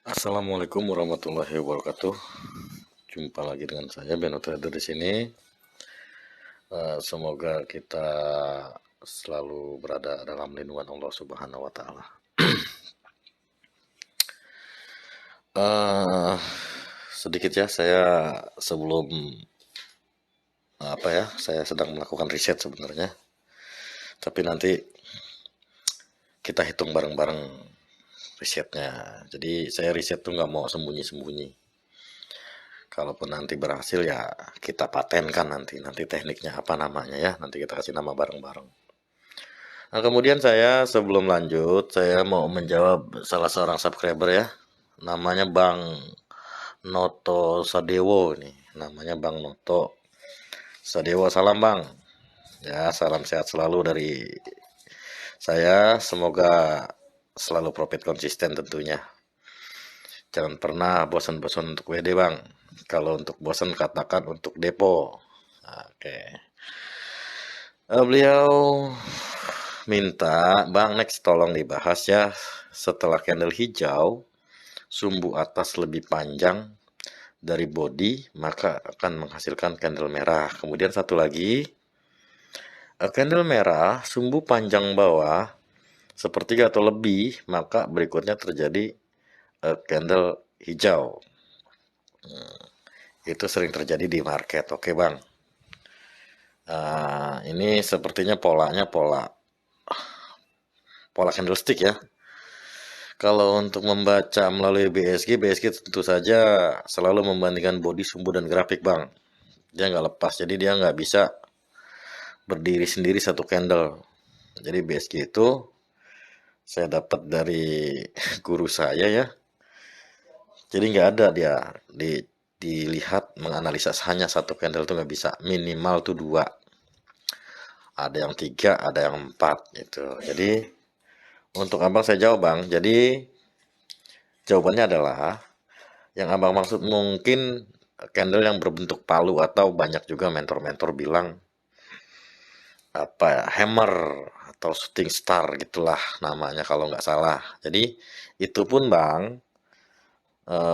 Assalamualaikum warahmatullahi wabarakatuh. Jumpa lagi dengan saya Beno Trader di sini. Semoga kita selalu berada dalam lindungan Allah Subhanahu wa taala. Sedikit ya, saya sebelum saya sedang melakukan riset sebenarnya. Tapi nanti kita hitung bareng-bareng risetnya. Jadi saya riset tuh nggak mau sembunyi-sembunyi. Kalaupun nanti berhasil ya kita patenkan nanti tekniknya apa namanya ya, nanti kita kasih nama bareng-bareng. Nah, kemudian saya sebelum lanjut saya mau menjawab salah seorang subscriber ya, namanya Bang Noto Sadewo nih, namanya Bang Noto Sadewo. Salam Bang, ya salam sehat selalu dari saya, semoga selalu profit konsisten tentunya. Jangan pernah bosan-bosan untuk WD Bang. Kalau untuk bosan katakan untuk depo. Oke. Beliau minta Bang next tolong dibahas ya, setelah candle hijau sumbu atas lebih panjang dari body maka akan menghasilkan candle merah. Kemudian satu lagi, candle merah sumbu panjang bawah sepertiga atau lebih maka berikutnya terjadi candle hijau. Itu sering terjadi di market. Oke Bang, ini sepertinya polanya pola candlestick ya. Kalau untuk membaca melalui BSG tentu saja selalu membandingkan body, sumbu, dan grafik Bang. Dia nggak lepas, jadi dia nggak bisa berdiri sendiri satu candle. Jadi BSG itu saya dapat dari guru saya ya. Jadi nggak ada dia dilihat menganalisa hanya satu candle tuh nggak bisa, minimal tuh dua. Ada yang tiga, ada yang empat gitu. Jadi untuk abang saya jawab Bang. Jadi jawabannya adalah yang abang maksud mungkin candle yang berbentuk palu, atau banyak juga mentor-mentor bilang apa ya, hammer atau shooting star gitulah namanya kalau nggak salah. Jadi itu pun Bang,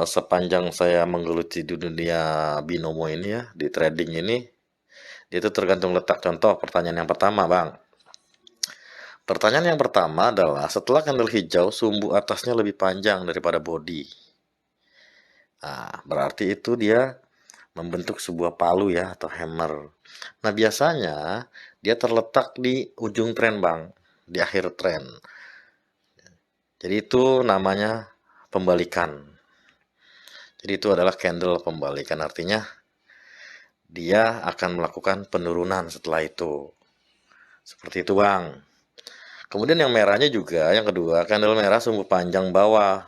sepanjang saya menggeluti di dunia binomo ini ya, di trading ini, itu tergantung letak. Contoh pertanyaan yang pertama Bang. Pertanyaan yang pertama adalah setelah candle hijau sumbu atasnya lebih panjang daripada body. Nah, berarti itu dia membentuk sebuah palu ya atau hammer. Nah, biasanya dia terletak di ujung tren Bang, di akhir tren. Jadi itu namanya pembalikan. Jadi itu adalah candle pembalikan, artinya dia akan melakukan penurunan setelah itu. Seperti itu Bang. Kemudian yang merahnya juga, yang kedua, candle merah sumbu panjang bawah.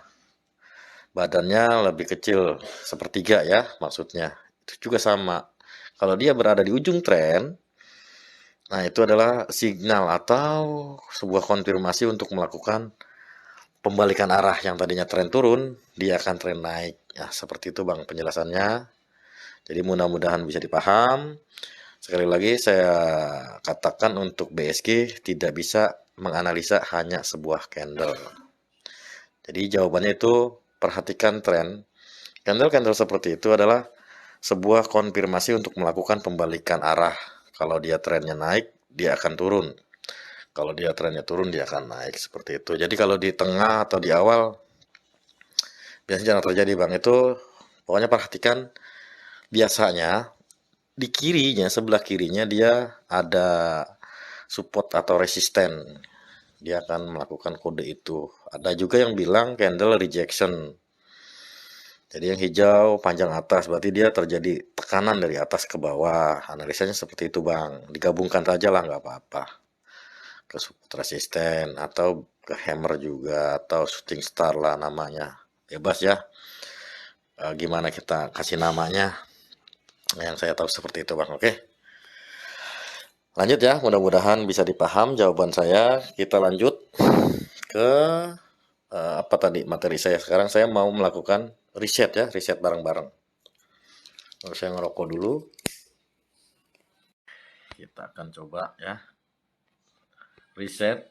Badannya lebih kecil, sepertiga ya maksudnya. Itu juga sama. Kalau dia berada di ujung tren, nah itu adalah signal atau sebuah konfirmasi untuk melakukan pembalikan arah. Yang tadinya tren turun, dia akan tren naik. Ya, seperti itu Bang penjelasannya. Jadi mudah-mudahan bisa dipaham. Sekali lagi saya katakan untuk BSG tidak bisa menganalisa hanya sebuah candle. Jadi jawabannya itu perhatikan tren. Candle-candle seperti itu adalah sebuah konfirmasi untuk melakukan pembalikan arah. Kalau dia trennya naik, dia akan turun. Kalau dia trennya turun, dia akan naik. Seperti itu. Jadi kalau di tengah atau di awal, biasanya jarang terjadi Bang. Itu pokoknya perhatikan, biasanya di kirinya, sebelah kirinya dia ada support atau resisten. Dia akan melakukan kode itu. Ada juga yang bilang candle rejection. Jadi yang hijau panjang atas berarti dia terjadi tekanan dari atas ke bawah. Analisanya seperti itu Bang. Digabungkan saja lah nggak apa-apa. Ke support resisten atau ke hammer juga atau shooting star lah namanya. Bebas ya. Gimana kita kasih namanya? Yang saya tahu seperti itu Bang. Oke. Lanjut ya, mudah-mudahan bisa dipaham jawaban saya. Kita lanjut ke apa tadi materi saya. Sekarang saya mau melakukan riset ya, riset bareng-bareng. Saya ngerokok dulu. Kita akan coba ya, riset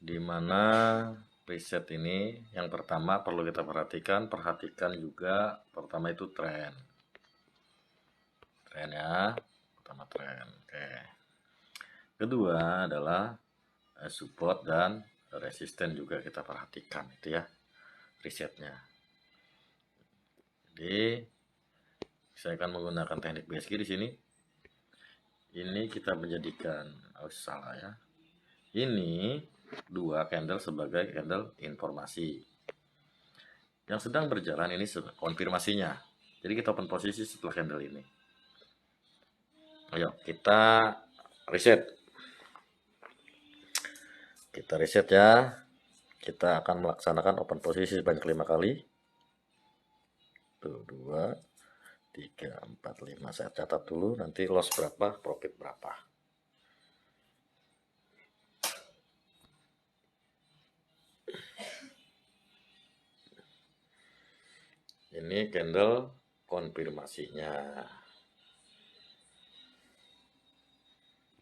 di mana Reset ini yang pertama perlu kita perhatikan juga pertama itu tren ya, pertama tren. Oke. Kedua adalah support dan resisten juga kita perhatikan itu ya, resetnya. Jadi saya akan menggunakan teknik BSG di sini. Ini kita menjadikan salah ya. Ini dua candle sebagai candle informasi. Yang sedang berjalan ini konfirmasinya. Jadi kita open posisi setelah candle ini. Ayo kita reset. Kita reset ya. Kita akan melaksanakan open posisi sebanyak 5 kali. Tuh, 2, 3, 4, 5. Saya catat dulu nanti loss berapa, profit berapa. Ini candle konfirmasinya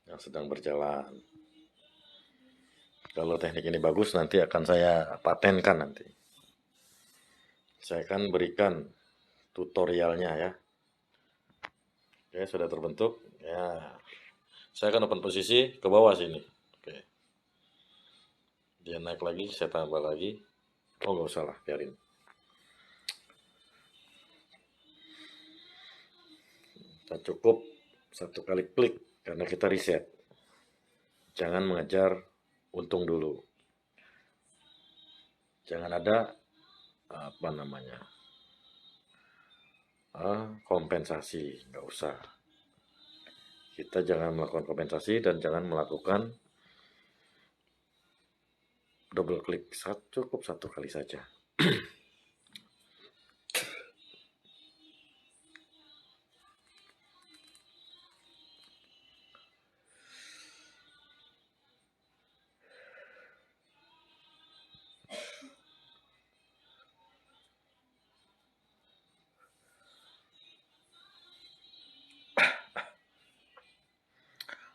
yang sedang berjalan. Kalau teknik ini bagus nanti akan saya patenkan nanti. Saya akan berikan tutorialnya ya. Oke, sudah terbentuk ya. Saya akan open posisi ke bawah sini. Oke. Dia naik lagi, saya tambah lagi. Oh, nggak usah lah, biarin. Kita cukup satu kali klik karena kita reset. Jangan mengejar untung dulu. Jangan ada apa namanya kompensasi, nggak usah. Kita jangan melakukan kompensasi dan jangan melakukan double klik, cukup satu kali saja.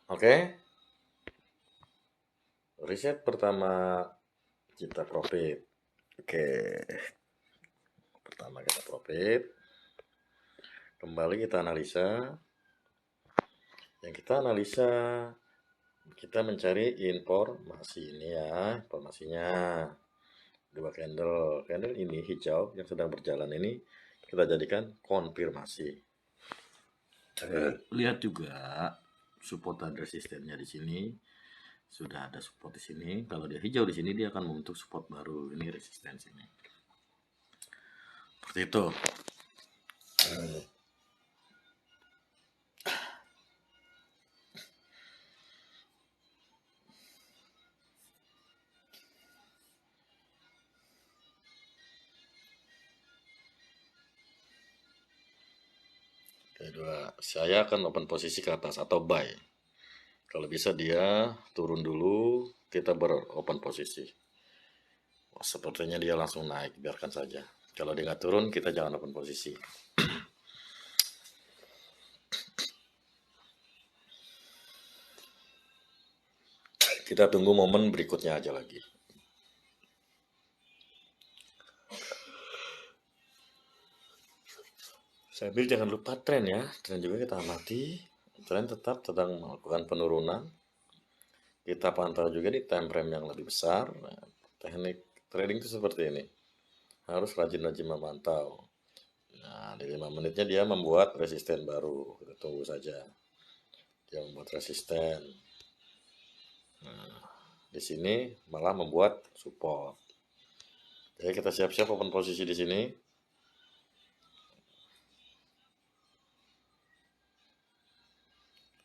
Oke, reset pertama kita profit. Oke, pertama kita profit, kembali kita analisa. Yang kita analisa, kita mencari informasi ini ya, informasinya dua candle ini hijau yang sedang berjalan ini kita jadikan konfirmasi. Lihat juga support dan resistennya di sini. Sudah ada support di sini. Kalau dia hijau di sini dia akan membentuk support baru. Ini resistensi ini. Seperti itu. Kedua, saya akan open posisi ke atas atau buy. Kalau bisa dia turun dulu, kita beropen posisi. Sepertinya dia langsung naik, biarkan saja. Kalau dia nggak turun, kita jangan open posisi. Kita tunggu momen berikutnya aja lagi. Sambil jangan lupa tren ya, tren juga kita amati. Tren tetap sedang melakukan penurunan. Kita pantau juga di time frame yang lebih besar. Teknik trading itu seperti ini. Harus rajin-rajin memantau. Nah, di 5 menitnya dia membuat resisten baru. Kita tunggu saja. Dia membuat resisten. Nah, di sini malah membuat support. Jadi kita siap-siap open posisi di sini.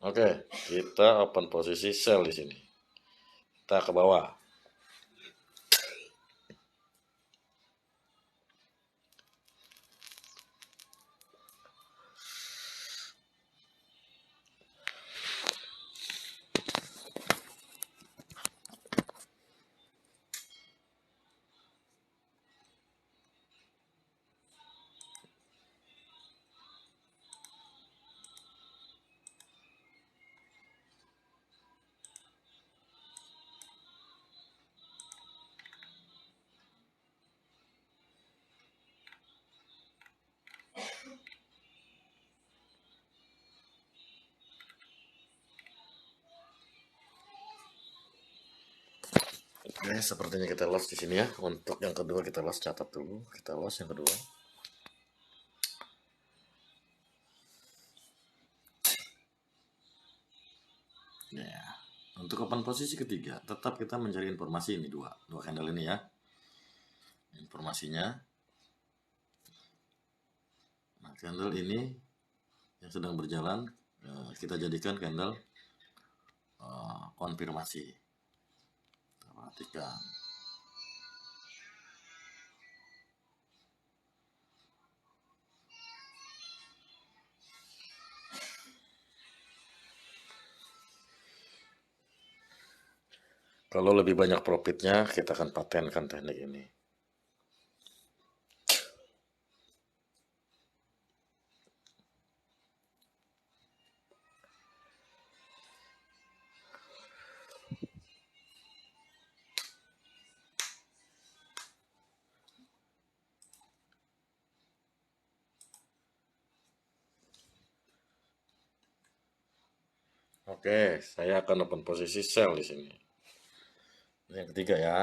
Oke, kita open posisi sell di sini. Kita ke bawah. Oke, sepertinya kita lost di sini ya. Untuk yang kedua kita lost, catat dulu. Kita lost yang kedua. Ya. Untuk open posisi ketiga, tetap kita mencari informasi ini dua candle ini ya. Informasinya. Nah, candle ini yang sedang berjalan kita jadikan candle konfirmasi. Kita perhatikan. Kalau lebih banyak profitnya, kita akan patenkan teknik ini. Oke, saya akan open posisi sell di sini. Yang ketiga ya.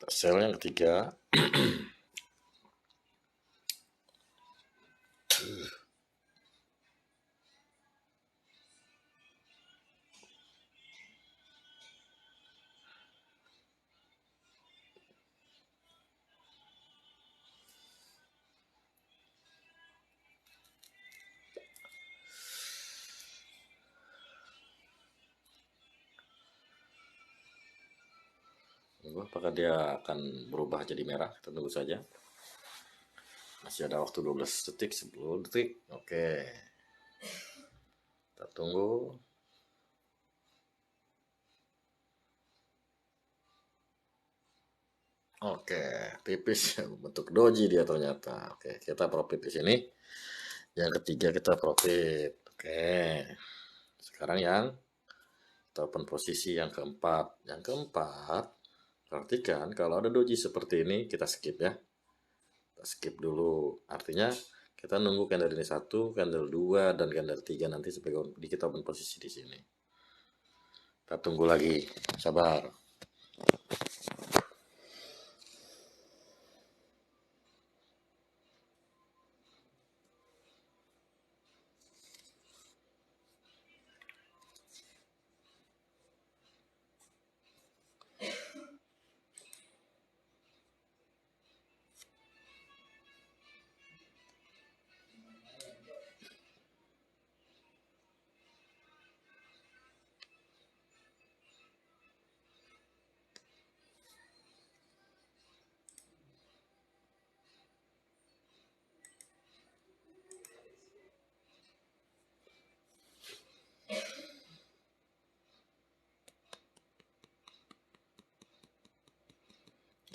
Sell yang ketiga. Apakah dia akan berubah jadi merah? Kita tunggu saja. Masih ada waktu 12 detik, 10 detik. Oke. Kita tunggu. Oke, tipis bentuk doji dia ternyata. Oke, kita profit di sini. Yang ketiga kita profit. Oke. Sekarang yang kita open posisi yang keempat. Yang keempat, perhatikan kalau ada doji seperti ini kita skip ya. Kita skip dulu. Artinya kita nunggu candle ini 1, candle 2 dan candle 3 nanti sebagai kita open posisi di sini. Kita tunggu lagi. Sabar.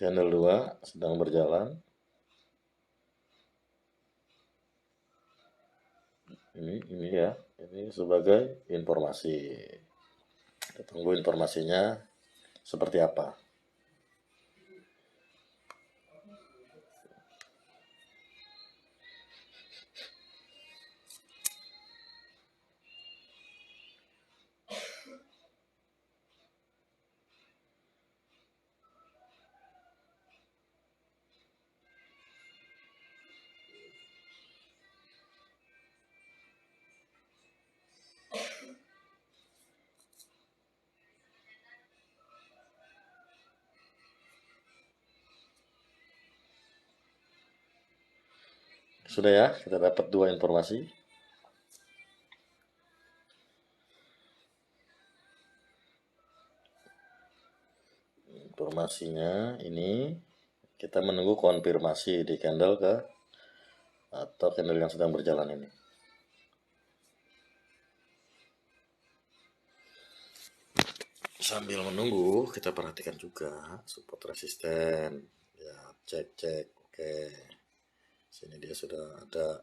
Channel 2 sedang berjalan. Ini ya, ini sebagai informasi. Kita tunggu informasinya seperti apa. Sudah ya, kita dapat 2 informasi. Informasinya ini kita menunggu konfirmasi di candle ke atau candle yang sedang berjalan ini. Sambil menunggu kita perhatikan juga support resisten ya, cek. Oke, sini dia sudah ada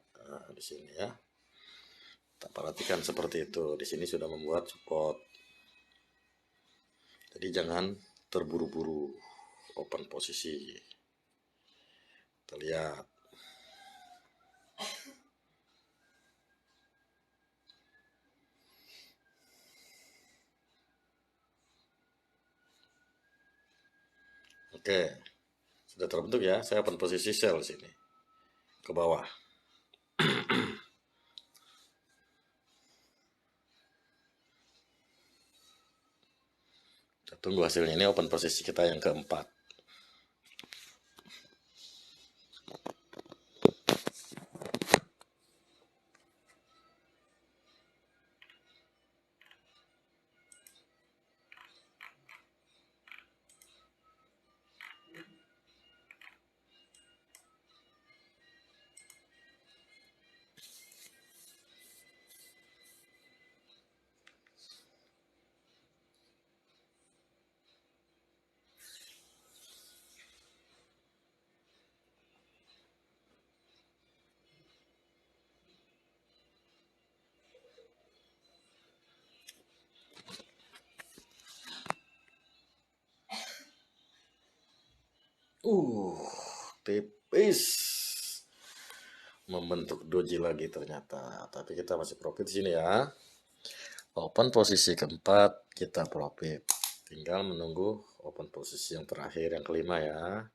di sini ya. Kita perhatikan seperti itu. Di sini sudah membuat support. Jadi jangan terburu-buru open posisi. Kita lihat. Oke, sudah terbentuk ya. Saya open posisi sell sini ke bawah. Kita tunggu hasilnya. Ini open posisi kita yang keempat. Tipis. Membentuk doji lagi ternyata. Tapi kita masih profit di sini ya. Open posisi keempat, kita profit. Tinggal menunggu open posisi yang terakhir, yang kelima ya.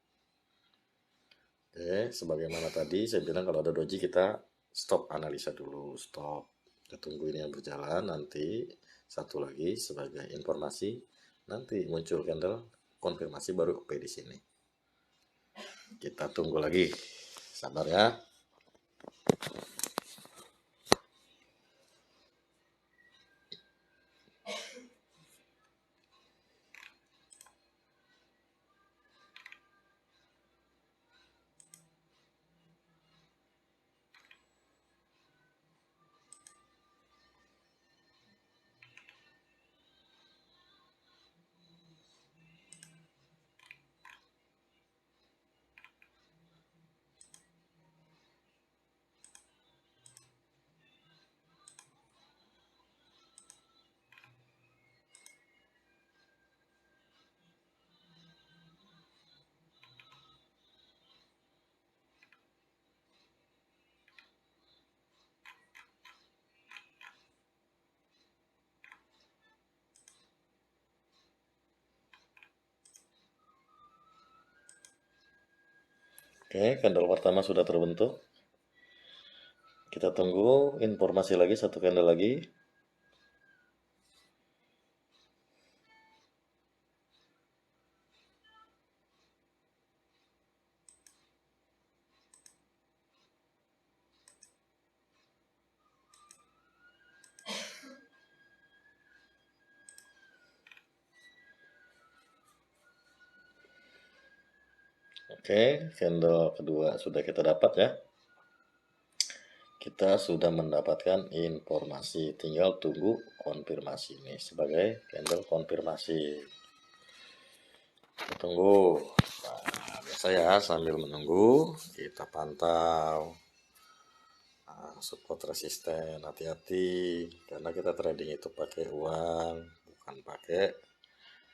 Oke, sebagaimana tadi saya bilang kalau ada doji kita stop analisa dulu, stop. Kita tunggu ini yang berjalan, nanti satu lagi sebagai informasi, nanti muncul candle konfirmasi baru OP di sini. Kita tunggu lagi, sabar ya. Oke, candle pertama sudah terbentuk. Kita tunggu informasi lagi, satu candle lagi. Oke, candle kedua sudah kita dapat ya. Kita sudah mendapatkan informasi, tinggal tunggu konfirmasi ini sebagai candle konfirmasi. Kita tunggu. Nah, biasa ya, sambil menunggu kita pantau support resisten. Hati-hati karena kita trading itu pakai uang, bukan pakai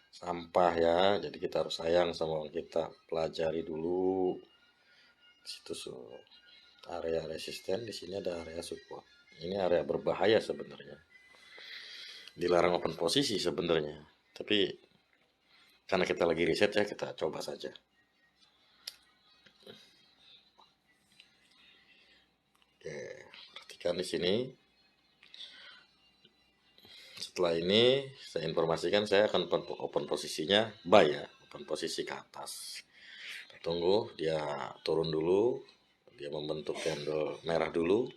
sampah ya. Jadi kita harus sayang sama uang kita, pelajari dulu. Di situ area resisten, di sini ada area support. Ini area berbahaya sebenarnya. Dilarang open posisi sebenarnya. Tapi karena kita lagi riset ya, kita coba saja. Oke, perhatikan di sini. Setelah ini saya informasikan saya akan open posisinya buy ya, open posisi ke atas. Kita tunggu dia turun dulu, dia membentuk candle merah dulu.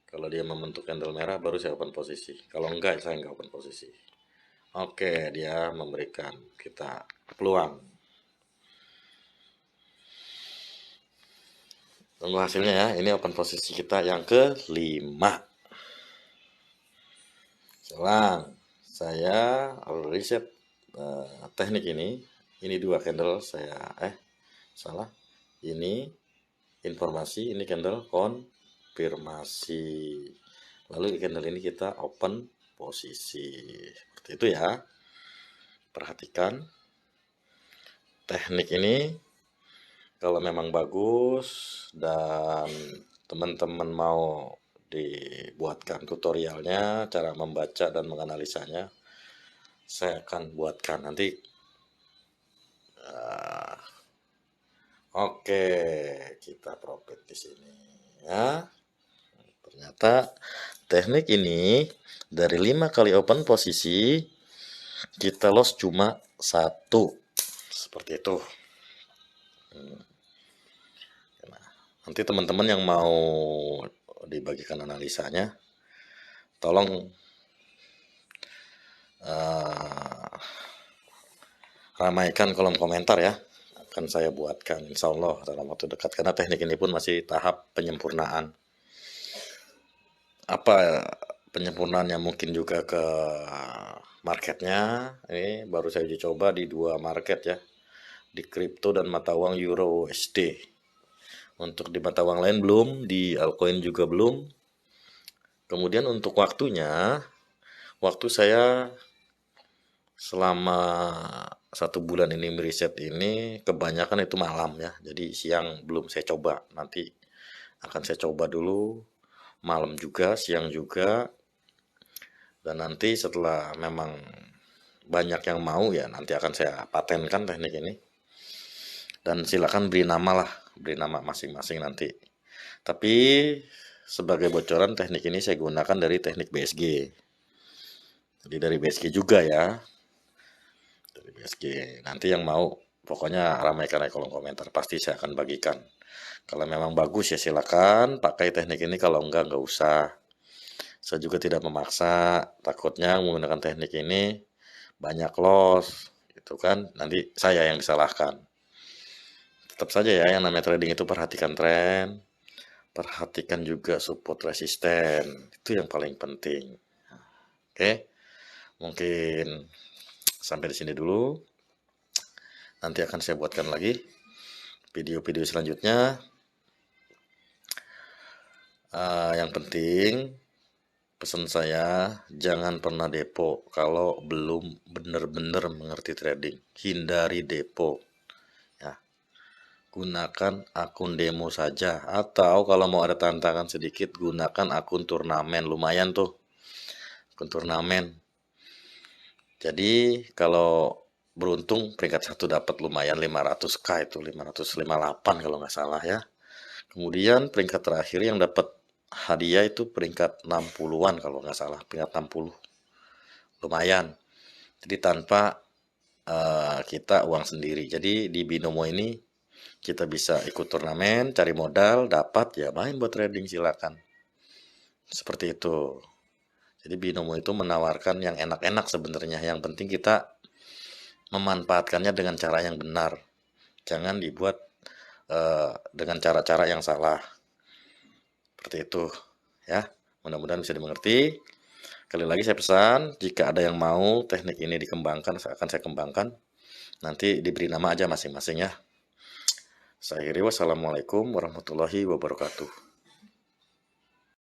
Kalau dia membentuk candle merah baru saya open posisi. Kalau enggak saya enggak open posisi. Oke, dia memberikan kita peluang. Tunggu hasilnya ya. Ini open posisi kita yang kelima. Selang saya riset teknik ini dua candle saya salah. Ini informasi, ini candle konfirmasi. Lalu di candle ini kita open posisi. Seperti itu ya. Perhatikan teknik ini kalau memang bagus dan teman-teman mau dibuatkan tutorialnya, cara membaca dan menganalisanya, saya akan buatkan nanti Oke, kita profit di sini ya. Ternyata teknik ini dari 5 kali open posisi kita loss cuma 1. Seperti itu. Nah, nanti teman-teman yang mau dibagikan analisanya, tolong ramaikan kolom komentar ya. Akan saya buatkan insya Allah dalam waktu dekat, karena teknik ini pun masih tahap penyempurnaan. Apa penyempurnaannya mungkin juga ke marketnya. Ini baru saya uji coba di 2 market ya, di kripto dan mata uang Euro USD. Untuk di mata uang lain belum, di altcoin juga belum. Kemudian untuk waktunya, waktu saya selama 1 bulan ini meriset ini kebanyakan itu malam ya. Jadi siang belum saya coba. Nanti akan saya coba dulu malam juga, siang juga. Dan nanti setelah memang banyak yang mau ya, nanti akan saya patenkan teknik ini. Dan silakan beri nama lah, beri nama masing-masing nanti. Tapi sebagai bocoran, teknik ini saya gunakan dari teknik BSG. Jadi dari BSG juga ya. Dari BSG. Nanti yang mau, pokoknya ramaikan di kolom komentar. Pasti saya akan bagikan. Kalau memang bagus ya silakan pakai teknik ini. Kalau enggak usah. Saya juga tidak memaksa. Takutnya menggunakan teknik ini banyak loss. Itu kan nanti saya yang disalahkan. Tetap saja ya, yang namanya trading itu perhatikan tren. Perhatikan juga support resisten. Itu yang paling penting. Oke. Mungkin sampai di sini dulu. Nanti akan saya buatkan lagi video-video selanjutnya. Yang penting pesan saya, jangan pernah depo kalau belum benar-benar mengerti trading. Hindari depo. Ya. Gunakan akun demo saja. Atau kalau mau ada tantangan sedikit, gunakan akun turnamen. Lumayan tuh. Akun turnamen. Jadi kalau beruntung peringkat 1 dapat lumayan 500k, itu 558 kalau nggak salah ya. Kemudian peringkat terakhir yang dapat hadiah itu peringkat 60-an kalau nggak salah, peringkat 60. Lumayan. Jadi tanpa kita uang sendiri. Jadi di Binomo ini kita bisa ikut turnamen, cari modal, dapat ya main buat trading, silakan. Seperti itu. Jadi Binomo itu menawarkan yang enak-enak sebenarnya. Yang penting kita memanfaatkannya dengan cara yang benar. Jangan dibuat dengan cara-cara yang salah. Seperti itu ya. Mudah-mudahan bisa dimengerti. Kali lagi saya pesan, jika ada yang mau teknik ini dikembangkan, akan saya kembangkan. Nanti diberi nama aja masing-masing ya. Saya akhiri, wassalamualaikum warahmatullahi wabarakatuh.